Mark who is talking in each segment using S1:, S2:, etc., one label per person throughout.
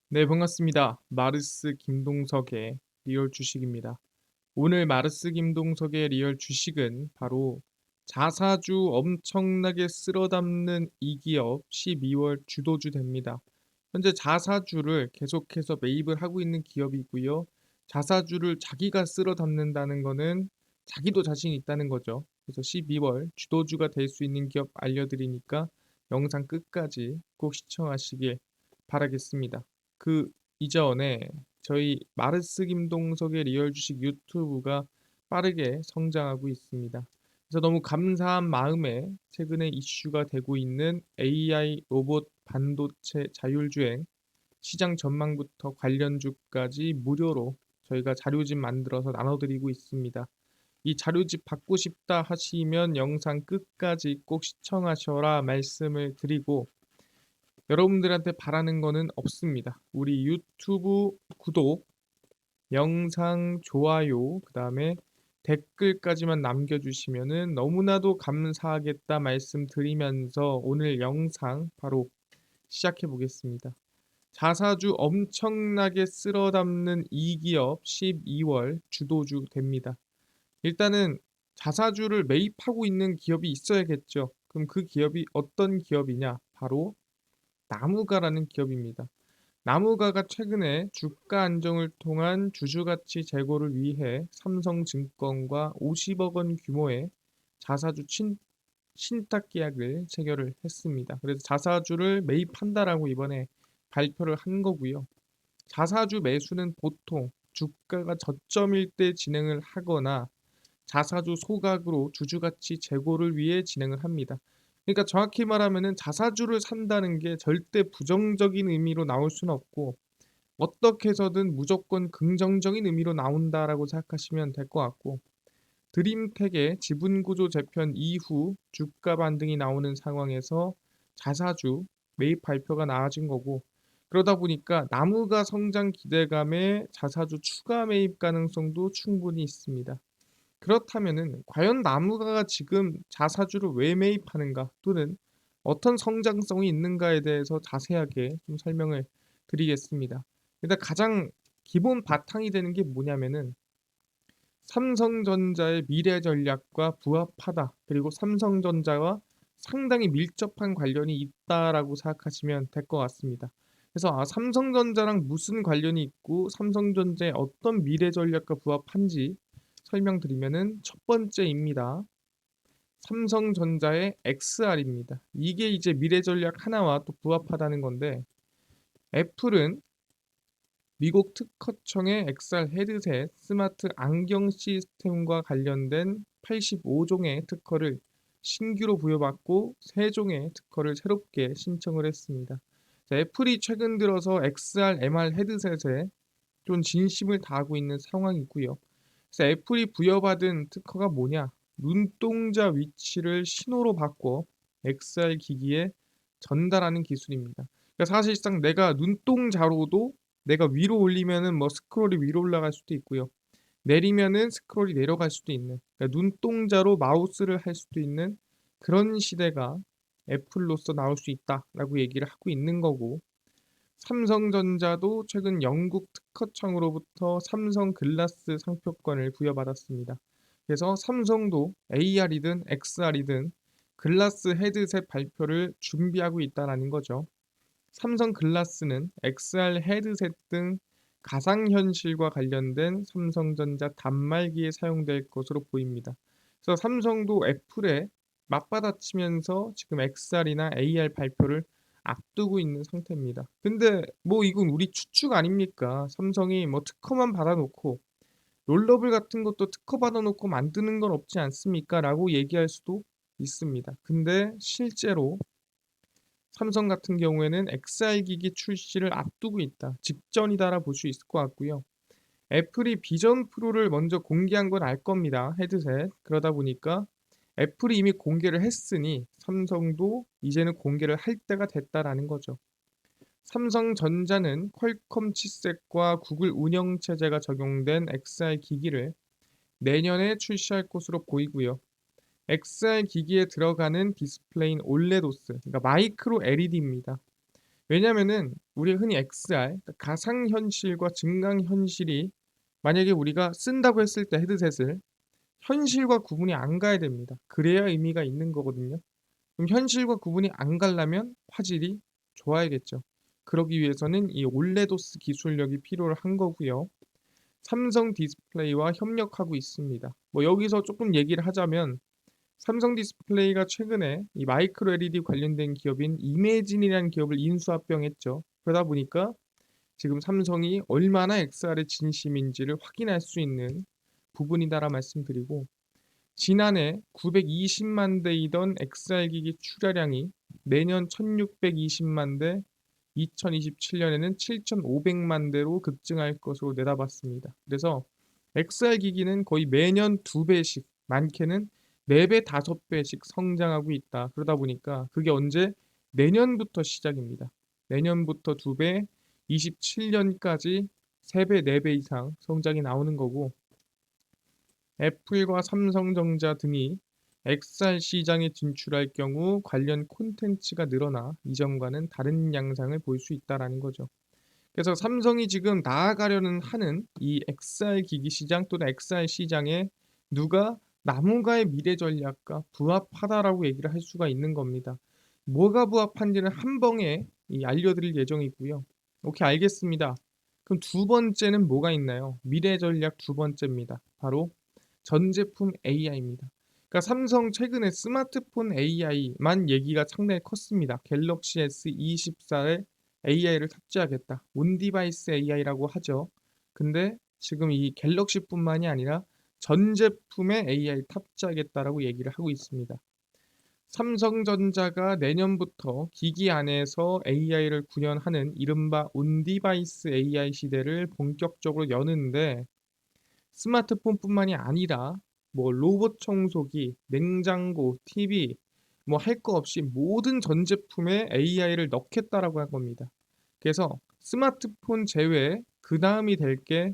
S1: 네, 반갑습니다. 마르스 김동석의 리얼 주식입니다. 오늘 마르스 김동석의 리얼 주식은 바로 자사주 엄청나게 쓸어담는 이 기업 12월 주도주 됩니다. 현재 자사주를 계속해서 매입을 하고 있는 기업이고요. 자사주를 자기가 쓸어담는다는 거는 자기도 자신이 있다는 거죠. 그래서 12월 주도주가 될 수 있는 기업 알려드리니까 영상 끝까지 꼭 시청하시길 바라겠습니다. 그 이전에 저희 마르스 김동석의 리얼 주식 유튜브가 빠르게 성장하고 있습니다. 그래서 너무 감사한 마음에 최근에 이슈가 되고 있는 AI 로봇 반도체 자율주행 시장 전망부터 관련주까지 무료로 저희가 자료집 만들어서 나눠드리고 있습니다. 이 자료집 받고 싶다 하시면 영상 끝까지 꼭 시청하셔라 말씀을 드리고 여러분들한테 바라는 거는 없습니다. 우리 유튜브 구독, 영상 좋아요, 그 다음에 댓글까지만 남겨주시면은 너무나도 감사하겠다 말씀드리면서 오늘 영상 바로 시작해 보겠습니다. 자사주 엄청나게 쓸어담는 이 기업 12월 주도주 됩니다. 일단은 자사주를 매입하고 있는 기업이 있어야겠죠. 그럼 그 기업이 어떤 기업이냐? 바로 나무가라는 기업입니다. 나무가가 최근에 주가 안정을 통한 주주가치 제고를 위해 삼성증권과 50억 원 규모의 자사주 신탁 계약을 체결을 했습니다. 그래서 자사주를 매입한다라고 이번에 발표를 한 거고요. 자사주 매수는 보통 주가가 저점일 때 진행을 하거나 자사주 소각으로 주주가치 제고를 위해 진행을 합니다. 그러니까 정확히 말하면은 자사주를 산다는 게 절대 부정적인 의미로 나올 수는 없고 어떻게 해서든 무조건 긍정적인 의미로 나온다라고 생각하시면 될 것 같고 드림텍의 지분구조 재편 이후 주가 반등이 나오는 상황에서 자사주 매입 발표가 나아진 거고 그러다 보니까 나무가 성장 기대감에 자사주 추가 매입 가능성도 충분히 있습니다. 그렇다면은 과연 나무가가 지금 자사주를 왜 매입하는가 또는 어떤 성장성이 있는가에 대해서 자세하게 좀 설명을 드리겠습니다. 일단 가장 기본 바탕이 되는 게 뭐냐면은 삼성전자의 미래 전략과 부합하다. 그리고 삼성전자와 상당히 밀접한 관련이 있다라고 생각하시면 될 것 같습니다. 그래서 삼성전자랑 무슨 관련이 있고 삼성전자의 어떤 미래 전략과 부합한지 설명드리면은 첫 번째입니다. 삼성전자의 XR입니다. 이게 이제 미래 전략 하나와 또 부합하다는 건데 애플은 미국 특허청의 XR 헤드셋 스마트 안경 시스템과 관련된 85종의 특허를 신규로 부여받고 3종의 특허를 새롭게 신청을 했습니다. 자, 애플이 최근 들어서 XR, MR 헤드셋에 좀 진심을 다하고 있는 상황이고요. 그래서 애플이 부여받은 특허가 뭐냐? 눈동자 위치를 신호로 바꿔 XR 기기에 전달하는 기술입니다. 그러니까 사실상 내가 눈동자로도 내가 위로 올리면은 뭐 스크롤이 위로 올라갈 수도 있고요. 내리면은 스크롤이 내려갈 수도 있는 그러니까 눈동자로 마우스를 할 수도 있는 그런 시대가 애플로서 나올 수 있다라고 얘기를 하고 있는 거고 삼성전자도 최근 영국 특허청으로부터 삼성 글라스 상표권을 부여받았습니다. 그래서 삼성도 AR이든 XR이든 글라스 헤드셋 발표를 준비하고 있다라는 거죠. 삼성 글라스는 XR 헤드셋 등 가상현실과 관련된 삼성전자 단말기에 사용될 것으로 보입니다. 그래서 삼성도 애플에 맞받아치면서 지금 XR이나 AR 발표를 앞두고 있는 상태입니다. 근데 뭐 이건 우리 추측 아닙니까? 삼성이 뭐 특허만 받아놓고 롤러블 같은 것도 특허 받아놓고 만드는 건 없지 않습니까? 라고 얘기할 수도 있습니다. 근데 실제로 삼성 같은 경우에는 XR 기기 출시를 앞두고 있다. 직전이다라 볼 수 있을 것 같고요. 애플이 비전 프로를 먼저 공개한 건 알 겁니다. 헤드셋. 그러다 보니까 애플이 이미 공개를 했으니 삼성도 이제는 공개를 할 때가 됐다라는 거죠. 삼성전자는 퀄컴 칩셋과 구글 운영체제가 적용된 XR 기기를 내년에 출시할 것으로 보이고요. XR 기기에 들어가는 디스플레이는 올레도스, 그러니까 마이크로 LED입니다. 왜냐면은 우리 흔히 XR, 그러니까 가상현실과 증강현실이 만약에 우리가 쓴다고 했을 때 헤드셋을 현실과 구분이 안 가야 됩니다. 그래야 의미가 있는 거거든요. 그럼 현실과 구분이 안 가려면 화질이 좋아야겠죠. 그러기 위해서는 이 올레도스 기술력이 필요한 거고요. 삼성 디스플레이와 협력하고 있습니다. 뭐 여기서 조금 얘기를 하자면 삼성 디스플레이가 최근에 이 마이크로 LED 관련된 기업인 이매진이라는 기업을 인수합병했죠. 그러다 보니까 지금 삼성이 얼마나 XR의 진심인지를 확인할 수 있는 부분이다라 말씀드리고, 지난해 920만 대이던 XR 기기 출하량이 내년 1620만 대, 2027년에는 7500만 대로 급증할 것으로 내다봤습니다. 그래서 XR 기기는 거의 매년 2배씩, 많게는 4배, 5배씩 성장하고 있다. 그러다 보니까 그게 언제? 내년부터 시작입니다. 내년부터 2배, 27년까지 3배, 4배 이상 성장이 나오는 거고, 애플과 삼성전자 등이 XR 시장에 진출할 경우 관련 콘텐츠가 늘어나 이전과는 다른 양상을 볼 수 있다라는 거죠. 그래서 삼성이 지금 나아가려는 하는 이 XR 기기 시장 또는 XR 시장에 누가 나무가의 미래 전략과 부합하다라고 얘기를 할 수가 있는 겁니다. 뭐가 부합한지는 한 벙에 알려드릴 예정이고요. 오케이, 알겠습니다. 그럼 두 번째는 뭐가 있나요? 미래 전략 두 번째입니다. 바로 전 제품 AI입니다. 그러니까 삼성 최근에 스마트폰 AI만 얘기가 상당히 컸습니다. 갤럭시 S24에 AI를 탑재하겠다. 온디바이스 AI라고 하죠. 근데 지금 이 갤럭시뿐만이 아니라 전 제품에 AI 탑재하겠다라고 얘기를 하고 있습니다. 삼성전자가 내년부터 기기 안에서 AI를 구현하는 이른바 온디바이스 AI 시대를 본격적으로 여는데, 스마트폰뿐만이 아니라 뭐 로봇 청소기, 냉장고, TV 뭐 할 거 없이 모든 전 제품에 AI를 넣겠다라고 한 겁니다. 그래서 스마트폰 제외 그 다음이 될 게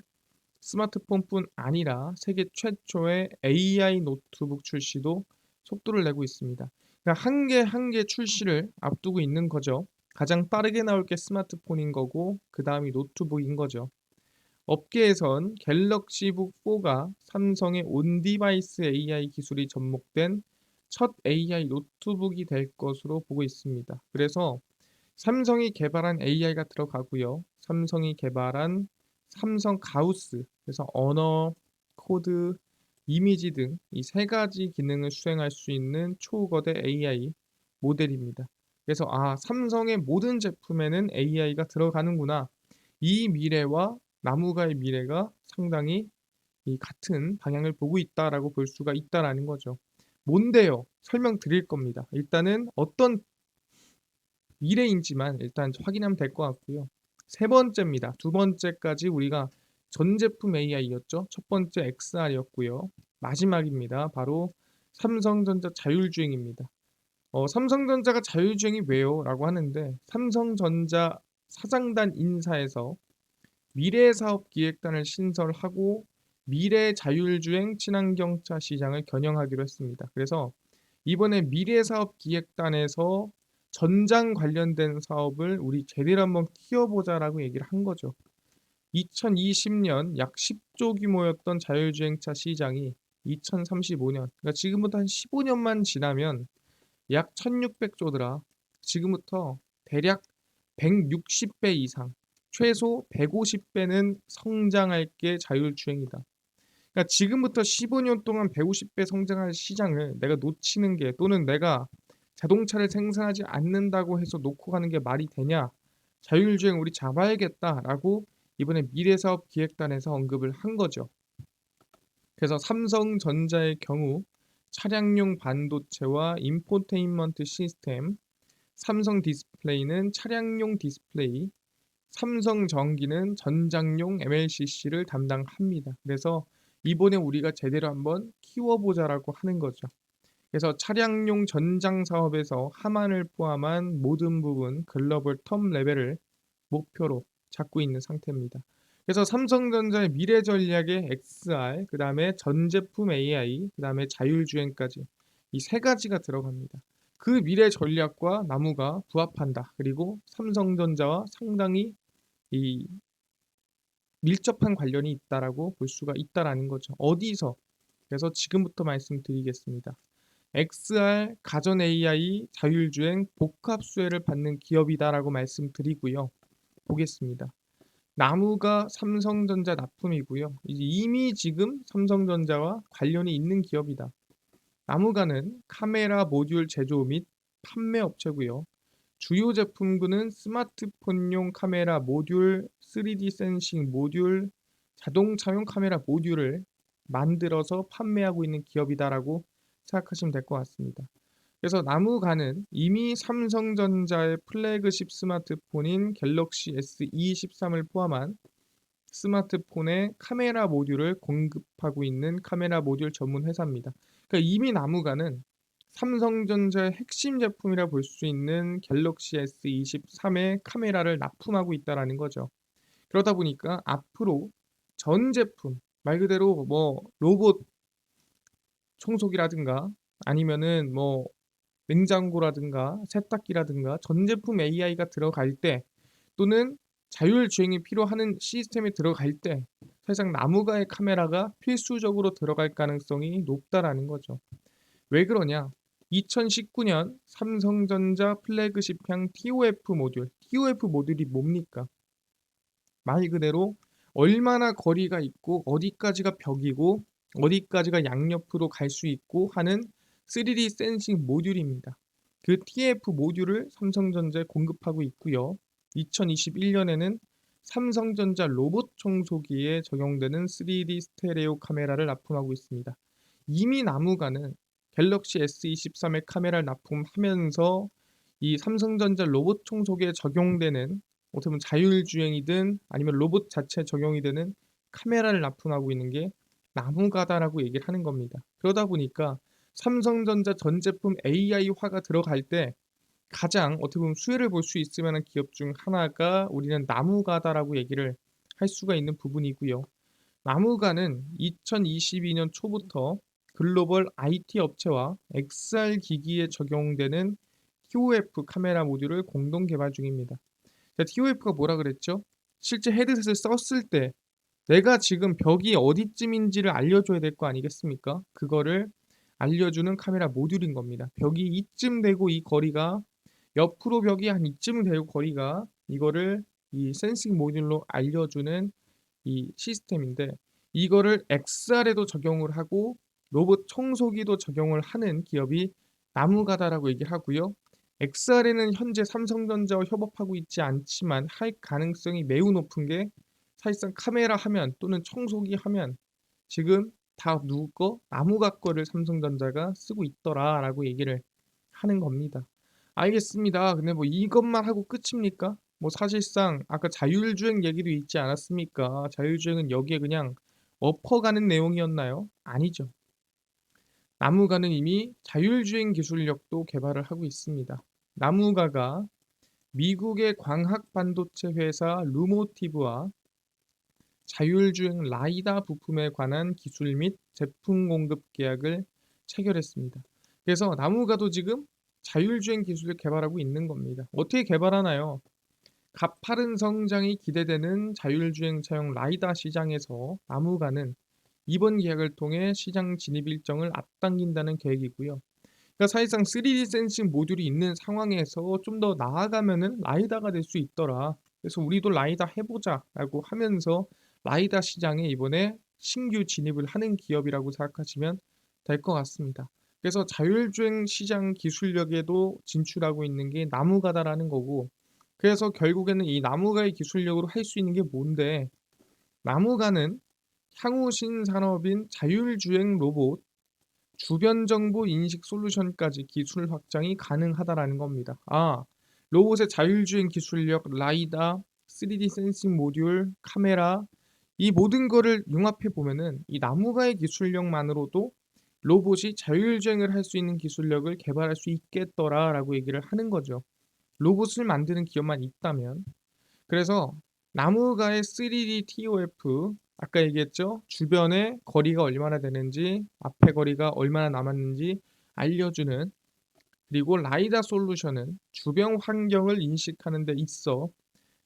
S1: 스마트폰뿐 아니라 세계 최초의 AI 노트북 출시도 속도를 내고 있습니다. 그러니까 한 개 한 개 출시를 앞두고 있는 거죠. 가장 빠르게 나올 게 스마트폰인 거고 그 다음이 노트북인 거죠. 업계에선 갤럭시북 4가 삼성의 온디바이스 AI 기술이 접목된 첫 AI 노트북이 될 것으로 보고 있습니다. 그래서 삼성이 개발한 AI가 들어가고요. 삼성이 개발한 삼성 가우스, 그래서 언어, 코드, 이미지 등 이 세 가지 기능을 수행할 수 있는 초거대 AI 모델입니다. 그래서 삼성의 모든 제품에는 AI가 들어가는구나. 이 미래와 나무가의 미래가 상당히 이 같은 방향을 보고 있다라고 볼 수가 있다라는 거죠. 뭔데요? 설명드릴 겁니다. 일단은 어떤 미래인지만 일단 확인하면 될 것 같고요. 세 번째입니다. 두 번째까지 우리가 전 제품 AI였죠. 첫 번째 XR이었고요. 마지막입니다. 바로 삼성전자 자율주행입니다. 삼성전자가 자율주행이 왜요? 라고 하는데, 삼성전자 사장단 인사에서 미래사업기획단을 신설하고 미래 자율주행 친환경차 시장을 겨냥하기로 했습니다. 그래서 이번에 미래사업기획단에서 전장 관련된 사업을 우리 제대로 한번 키워보자라고 얘기를 한 거죠. 2020년 약 10조 규모였던 자율주행차 시장이 2035년, 그러니까 지금부터 한 15년만 지나면 약 1600조더라. 지금부터 대략 160배 이상, 최소 150배는 성장할 게 자율주행이다. 그러니까 지금부터 15년 동안 150배 성장할 시장을 내가 놓치는 게, 또는 내가 자동차를 생산하지 않는다고 해서 놓고 가는 게 말이 되냐? 자율주행 우리 잡아야겠다라고 이번에 미래사업기획단에서 언급을 한 거죠. 그래서 삼성전자의 경우 차량용 반도체와 인포테인먼트 시스템, 삼성 디스플레이는 차량용 디스플레이, 삼성전기는 전장용 MLCC를 담당합니다. 그래서 이번에 우리가 제대로 한번 키워보자라고 하는 거죠. 그래서 차량용 전장 사업에서 하만을 포함한 모든 부분 글로벌 톱 레벨을 목표로 잡고 있는 상태입니다. 그래서 삼성전자의 미래 전략에 XR, 그 다음에 전 제품 AI, 그 다음에 자율주행까지 이 세 가지가 들어갑니다. 그 미래 전략과 나무가 부합한다. 그리고 삼성전자와 상당히 이 밀접한 관련이 있다라고 볼 수가 있다라는 거죠. 어디서? 그래서 지금부터 말씀드리겠습니다. XR 가전 AI 자율주행 복합 수혜를 받는 기업이다라고 말씀드리고요. 보겠습니다. 나무가 삼성전자 납품이고요. 이미 지금 삼성전자와 관련이 있는 기업이다. 나무가는 카메라 모듈 제조 및 판매 업체고요. 주요 제품군은 스마트폰용 카메라 모듈, 3D 센싱 모듈, 자동차용 카메라 모듈을 만들어서 판매하고 있는 기업이다라고 생각하시면 될 것 같습니다. 그래서 나무가는 이미 삼성전자의 플래그십 스마트폰인 갤럭시 S23을 포함한 스마트폰의 카메라 모듈을 공급하고 있는 카메라 모듈 전문 회사입니다. 그러니까 이미 나무가는 삼성전자의 핵심 제품이라 볼 수 있는 갤럭시 S23의 카메라를 납품하고 있다라는 거죠. 그러다 보니까 앞으로 전 제품 말 그대로 뭐 로봇 청소기라든가 아니면은 뭐 냉장고라든가 세탁기라든가 전 제품 AI가 들어갈 때 또는 자율주행이 필요한 시스템에 들어갈 때 사실상 나무가의 카메라가 필수적으로 들어갈 가능성이 높다라는 거죠. 왜 그러냐? 2019년 삼성전자 플래그십향 TOF 모듈, TOF 모듈이 뭡니까? 말 그대로 얼마나 거리가 있고 어디까지가 벽이고 어디까지가 양옆으로 갈 수 있고 하는 3D 센싱 모듈입니다. 그 TF 모듈을 삼성전자에 공급하고 있고요. 2021년에는 삼성전자 로봇 청소기에 적용되는 3D 스테레오 카메라를 납품하고 있습니다. 이미 나무가는 갤럭시 S23의 카메라를 납품하면서 이 삼성전자 로봇 청소기에 적용되는 어떻게 보면 자율주행이든 아니면 로봇 자체에 적용이 되는 카메라를 납품하고 있는 게 나무가다라고 얘기를 하는 겁니다. 그러다 보니까 삼성전자 전 제품 AI화가 들어갈 때 가장 어떻게 보면 수혜를 볼 수 있을 만한 기업 중 하나가 우리는 나무가다라고 얘기를 할 수가 있는 부분이고요. 나무가는 2022년 초부터 글로벌 IT 업체와 XR 기기에 적용되는 TOF 카메라 모듈을 공동 개발 중입니다. TOF가 뭐라 그랬죠? 실제 헤드셋을 썼을 때 내가 지금 벽이 어디쯤인지를 알려줘야 될 거 아니겠습니까? 그거를 알려주는 카메라 모듈인 겁니다. 벽이 이쯤 되고 이 거리가 옆으로 벽이 한 이쯤 되고 거리가 이거를 이 센싱 모듈로 알려주는 이 시스템인데 이거를 XR에도 적용을 하고 로봇 청소기도 적용을 하는 기업이 나무가다라고 얘기를 하고요. XR에는 현재 삼성전자와 협업하고 있지 않지만 할 가능성이 매우 높은 게 사실상 카메라 화면 또는 청소기 화면 지금 다 누구 거? 나무가 거를 삼성전자가 쓰고 있더라라고 얘기를 하는 겁니다. 알겠습니다. 근데 뭐 이것만 하고 끝입니까? 뭐 사실상 아까 자율주행 얘기도 있지 않았습니까? 자율주행은 여기에 그냥 엎어가는 내용이었나요? 아니죠. 나무가는 이미 자율주행 기술력도 개발을 하고 있습니다. 나무가가 미국의 광학 반도체 회사 루모티브와 자율주행 라이다 부품에 관한 기술 및 제품 공급 계약을 체결했습니다. 그래서 나무가도 지금 자율주행 기술을 개발하고 있는 겁니다. 어떻게 개발하나요? 가파른 성장이 기대되는 자율주행 차용 라이다 시장에서 나무가는 이번 계약을 통해 시장 진입 일정을 앞당긴다는 계획이고요. 그러니까 사실상 3D 센싱 모듈이 있는 상황에서 좀 더 나아가면은 라이다가 될 수 있더라. 그래서 우리도 라이다 해보자라고 하면서 라이다 시장에 이번에 신규 진입을 하는 기업이라고 생각하시면 될 것 같습니다. 그래서 자율주행 시장 기술력에도 진출하고 있는 게 나무가다라는 거고, 그래서 결국에는 이 나무가의 기술력으로 할 수 있는 게 뭔데, 나무가는 향후 신산업인 자율주행 로봇, 주변 정보 인식 솔루션까지 기술 확장이 가능하다라는 겁니다. 로봇의 자율주행 기술력, 라이다, 3D 센싱 모듈, 카메라 이 모든 거를 융합해 보면은 이 나무가의 기술력만으로도 로봇이 자율주행을 할 수 있는 기술력을 개발할 수 있겠더라라고 얘기를 하는 거죠. 로봇을 만드는 기업만 있다면. 그래서 나무가의 3D TOF 아까 얘기했죠? 주변에 거리가 얼마나 되는지, 앞에 거리가 얼마나 남았는지 알려주는 그리고 라이다 솔루션은 주변 환경을 인식하는 데 있어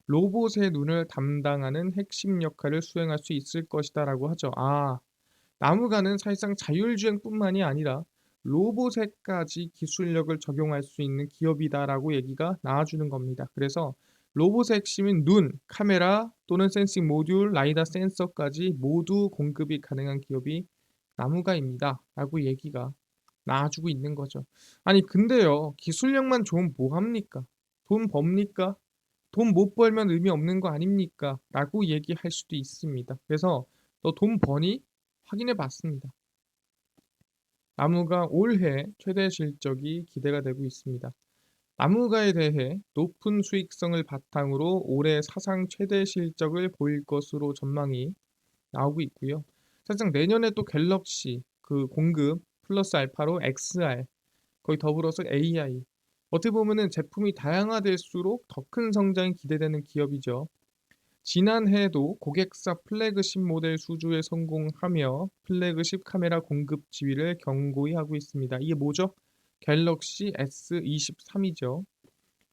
S1: 로봇의 눈을 담당하는 핵심 역할을 수행할 수 있을 것이다라고 하죠. 나무가는 사실상 자율주행뿐만이 아니라 로봇에까지 기술력을 적용할 수 있는 기업이다라고 얘기가 나와주는 겁니다. 그래서 로봇의 핵심인 눈, 카메라 또는 센싱 모듈, 라이다 센서까지 모두 공급이 가능한 기업이 나무가입니다. 라고 얘기가 나와주고 있는 거죠. 아니 근데요, 기술력만 좋으면 뭐합니까? 돈 법니까? 돈 못 벌면 의미 없는 거 아닙니까? 라고 얘기할 수도 있습니다. 그래서 너 돈 버니? 확인해 봤습니다. 나무가 올해 최대 실적이 기대가 되고 있습니다. 나무가에 대해 높은 수익성을 바탕으로 올해 사상 최대 실적을 보일 것으로 전망이 나오고 있고요. 사실상 내년에 또 갤럭시 그 공급 플러스 알파로 XR 거의 더불어서 AI 어떻게 보면은 제품이 다양화될수록 더 큰 성장이 기대되는 기업이죠. 지난해에도 고객사 플래그십 모델 수주에 성공하며 플래그십 카메라 공급 지위를 견고히 하고 있습니다. 이게 뭐죠? 갤럭시 S23이죠.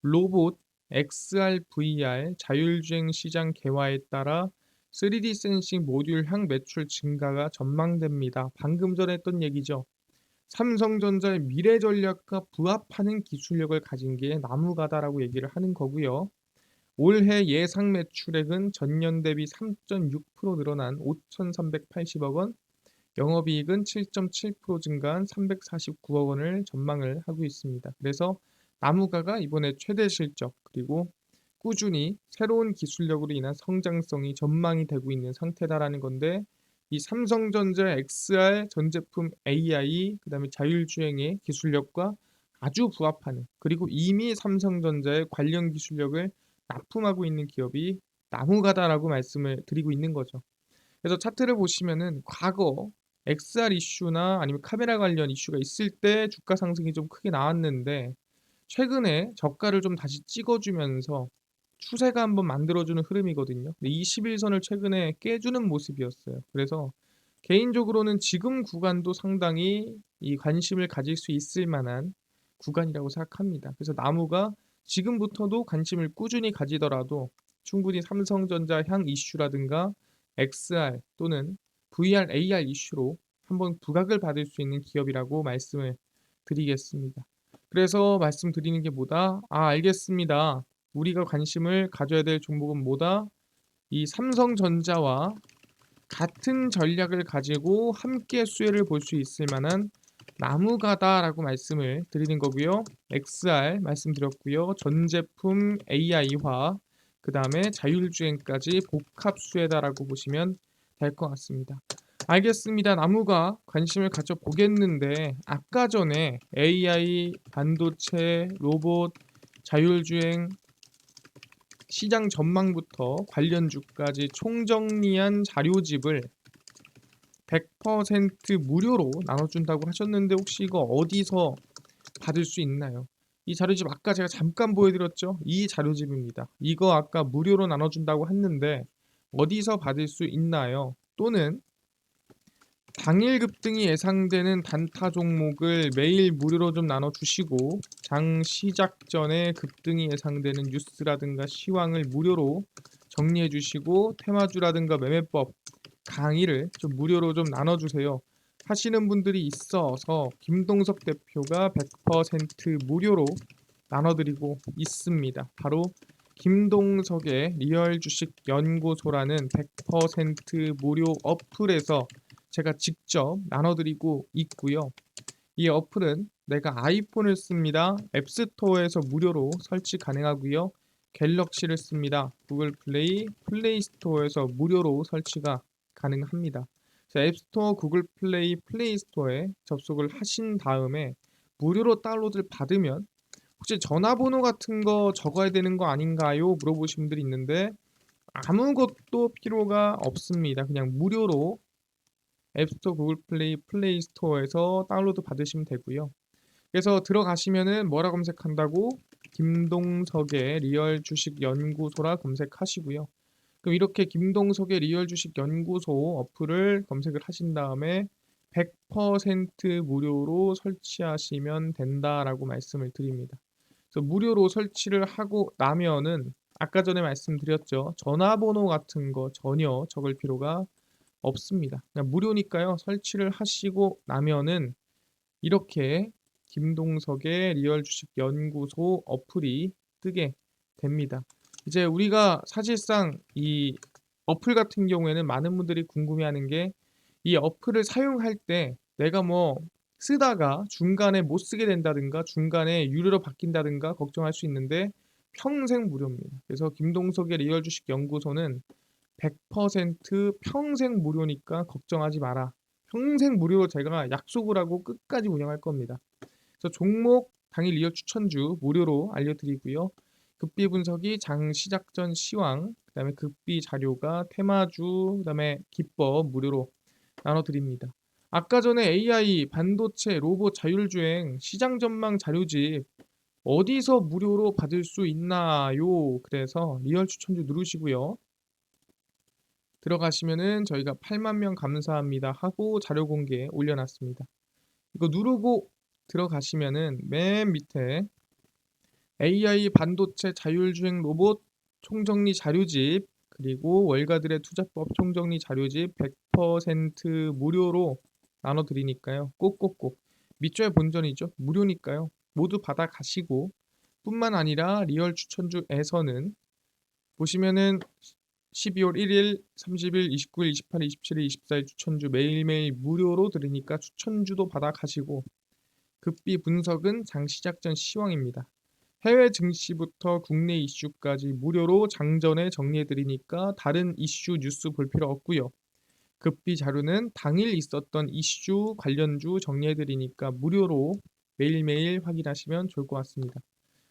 S1: 로봇, XR, VR, 자율주행 시장 개화에 따라 3D 센싱 모듈향 매출 증가가 전망됩니다. 방금 전에 했던 얘기죠. 삼성전자의 미래 전략과 부합하는 기술력을 가진 게 나무가다라고 얘기를 하는 거고요. 올해 예상 매출액은 전년 대비 3.6% 늘어난 5,380억 원, 영업이익은 7.7% 증가한 349억 원을 전망을 하고 있습니다. 그래서 나무가가 이번에 최대 실적 그리고 꾸준히 새로운 기술력으로 인한 성장성이 전망이 되고 있는 상태다라는 건데 이 삼성전자 XR 전 제품 AI 그다음에 자율주행의 기술력과 아주 부합하는 그리고 이미 삼성전자의 관련 기술력을 납품하고 있는 기업이 나무가다라고 말씀을 드리고 있는 거죠. 그래서 차트를 보시면은 과거 XR 이슈나 아니면 카메라 관련 이슈가 있을 때 주가 상승이 좀 크게 나왔는데 최근에 저가를 좀 다시 찍어주면서 추세가 한번 만들어주는 흐름이거든요. 근데 21선을 최근에 깨주는 모습이었어요. 그래서 개인적으로는 지금 구간도 상당히 이 관심을 가질 수 있을 만한 구간이라고 생각합니다. 그래서 나무가 지금부터도 관심을 꾸준히 가지더라도 충분히 삼성전자 향 이슈라든가 XR 또는 VR, AR 이슈로 한번 부각을 받을 수 있는 기업이라고 말씀을 드리겠습니다. 그래서 말씀드리는 게 뭐다? 알겠습니다. 우리가 관심을 가져야 될 종목은 뭐다? 이 삼성전자와 같은 전략을 가지고 함께 수혜를 볼 수 있을 만한 나무가다라고 말씀을 드리는 거고요. XR 말씀드렸고요. 전 제품 AI화, 그 다음에 자율주행까지 복합 수혜다라고 보시면 될 것 같습니다. 알겠습니다. 나무가 관심을 가져보겠는데 아까 전에 AI, 반도체, 로봇, 자율주행 시장 전망부터 관련주까지 총정리한 자료집을 100% 무료로 나눠준다고 하셨는데 혹시 이거 어디서 받을 수 있나요? 이 자료집 아까 제가 잠깐 보여드렸죠? 이 자료집입니다. 이거 아까 무료로 나눠준다고 했는데 어디서 받을 수 있나요? 또는 당일 급등이 예상되는 단타 종목을 매일 무료로 좀 나눠주시고 장 시작 전에 급등이 예상되는 뉴스라든가 시황을 무료로 정리해 주시고 테마주라든가 매매법 강의를 좀 무료로 좀 나눠주세요 하시는 분들이 있어서 김동석 대표가 100% 무료로 나눠드리고 있습니다. 바로 김동석의 리얼 주식 연구소라는 100% 무료 어플에서 제가 직접 나눠드리고 있고요. 이 어플은 내가 아이폰을 씁니다. 앱스토어에서 무료로 설치 가능하고요. 갤럭시를 씁니다. 구글 플레이, 플레이 스토어에서 무료로 설치가 가능합니다. 앱스토어, 구글 플레이, 플레이 스토어에 접속을 하신 다음에 무료로 다운로드를 받으면 혹시 전화번호 같은 거 적어야 되는 거 아닌가요? 물어보신 분들이 있는데 아무것도 필요가 없습니다. 그냥 무료로 앱스토어, 구글 플레이, 플레이 스토어에서 다운로드 받으시면 되고요. 그래서 들어가시면은 뭐라 검색한다고? 김동석의 리얼 주식 연구소라 검색하시고요. 그럼 이렇게 김동석의 리얼 주식 연구소 어플을 검색을 하신 다음에 100% 무료로 설치하시면 된다라고 말씀을 드립니다. 그래서 무료로 설치를 하고 나면은 아까 전에 말씀드렸죠. 전화번호 같은 거 전혀 적을 필요가 없습니다. 그냥 무료니까요. 설치를 하시고 나면은 이렇게 김동석의 리얼 주식 연구소 어플이 뜨게 됩니다. 이제 우리가 사실상 이 어플 같은 경우에는 많은 분들이 궁금해하는 게 이 어플을 사용할 때 내가 뭐 쓰다가 중간에 못 쓰게 된다든가 중간에 유료로 바뀐다든가 걱정할 수 있는데 평생 무료입니다. 그래서 김동석의 리얼 주식 연구소는 100% 평생 무료니까 걱정하지 마라. 평생 무료로 제가 약속을 하고 끝까지 운영할 겁니다. 그래서 종목 당일 리얼 추천주 무료로 알려드리고요. 급비 분석이 장 시작 전 시황, 그다음에 급비 자료가 테마주, 그다음에 기법 무료로 나눠드립니다. 아까 전에 AI, 반도체, 로봇, 자율주행, 시장 전망 자료집 어디서 무료로 받을 수 있나요? 그래서 리얼 추천주 누르시고요. 들어가시면은 저희가 8만 명 감사합니다 하고 자료 공개 올려놨습니다. 이거 누르고 들어가시면은 맨 밑에 AI, 반도체, 자율주행 로봇 총정리 자료집 그리고 월가들의 투자법 총정리 자료집 100% 무료로 나눠드리니까요. 꼭꼭꼭 밑줄 본전이죠. 무료니까요. 모두 받아가시고 뿐만 아니라 리얼 추천주에서는 보시면은 12월 1일, 30일, 29일, 28일, 27일, 24일 추천주 매일매일 무료로 들으니까 추천주도 받아가시고 급비 분석은 장 시작 전 시황입니다. 해외 증시부터 국내 이슈까지 무료로 장전에 정리해드리니까 다른 이슈 뉴스 볼 필요 없고요. 급비 자료는 당일 있었던 이슈 관련주 정리해드리니까 무료로 매일매일 확인하시면 좋을 것 같습니다.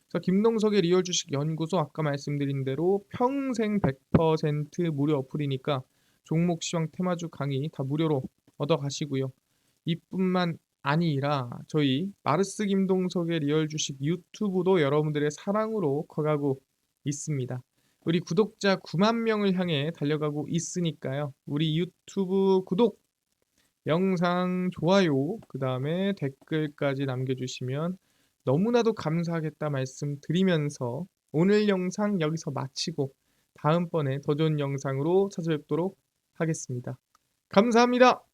S1: 그래서 김동석의 리얼 주식 연구소 아까 말씀드린 대로 평생 100% 무료 어플이니까 종목 시황 테마주 강의 다 무료로 얻어가시고요. 이뿐만 아니라 저희 마르스 김동석의 리얼 주식 유튜브도 여러분들의 사랑으로 커가고 있습니다. 우리 구독자 9만 명을 향해 달려가고 있으니까요. 우리 유튜브 구독, 영상 좋아요, 그 다음에 댓글까지 남겨주시면 너무나도 감사하겠다 말씀드리면서 오늘 영상 여기서 마치고 다음번에 더 좋은 영상으로 찾아뵙도록 하겠습니다. 감사합니다.